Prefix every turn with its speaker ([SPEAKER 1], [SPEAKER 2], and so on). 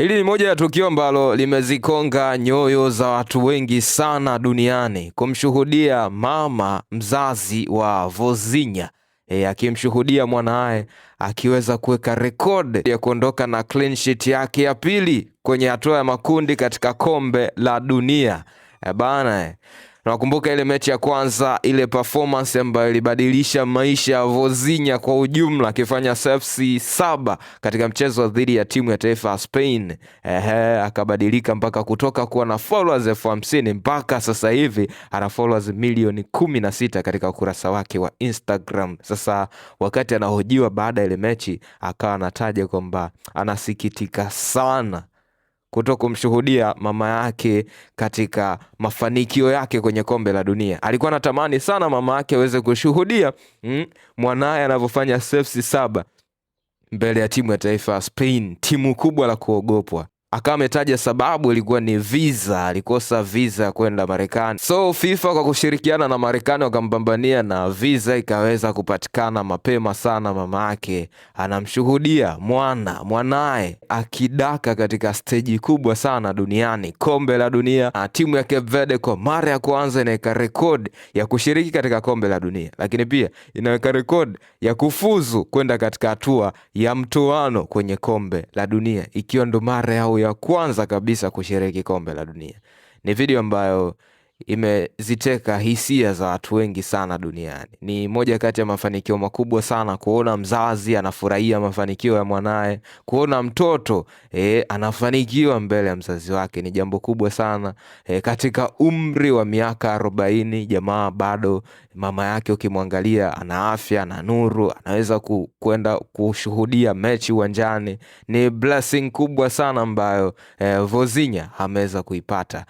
[SPEAKER 1] Hili ni moja ya tukio ambalo limezikonga nyoyo za watu wengi sana duniani, kumshuhudia mama mzazi wa Vozinha akimshuhudia mwanae akiweza kuweka rekodi ya kuondoka na clean sheet yake ya pili kwenye hatua ya makundi katika kombe la dunia. Bana, nakumbuka ile mechi ya kwanza, ile performance ambayo ilibadilisha maisha ya Vozinha kwa ujumla, akifanya saves 7 katika mchezo dhidi ya timu ya taifa ya Spain. Akabadilika mpaka kutoka kuwa na followers 50,000 mpaka sasa hivi ana followers milioni 16 katika ukurasa wake wa Instagram. Sasa wakati anahojiwa baada ya ile mechi, akawa anataja kwamba anasikitika sana kutokumshuhudia mama yake katika mafanikio yake kwenye kombe la dunia. Alikuwa anatamani sana mama yake aweze kushuhudia mwanae anavyofanya saves 7 mbele ya timu ya taifa ya Spain, timu kubwa la kuogopwa. Akawa ametaja sababu ilikuwa ni visa, alikosa visa kwenda Marekani. So FIFA kwa kushirikiana na Marekani wakampambania na visa ikaweza kupatikana mapema sana. Mama yake anamshuhudia mwanae akidaka katika steji kubwa sana duniani, kombe la dunia. Timu ya Cape Verde kwa mara ya kwanza inaweka rekodi ya kushiriki katika kombe la dunia, lakini pia inaweka rekodi ya kufuzu kwenda katika hatua ya mtoano kwenye kombe la dunia, ikiwa ndo mara yao ya kwanza kabisa kushiriki kombe la dunia. Ni video ambayo imeziteka hisia za watu wengi sana duniani. Ni moja kati ya mafanikio makubwa sana kuona mzazi anafurahia mafanikio ya mwanae, kuona mtoto anafanikiwa mbele ya mzazi wake. Ni jambo kubwa sana. Katika umri wa miaka 40, jamaa bado mama yake ukimwangalia ana afya na nuru, anaweza kwenda kushuhudia mechi uwanjani. Ni blessing kubwa sana ambayo Vozinha ameweza kuipata.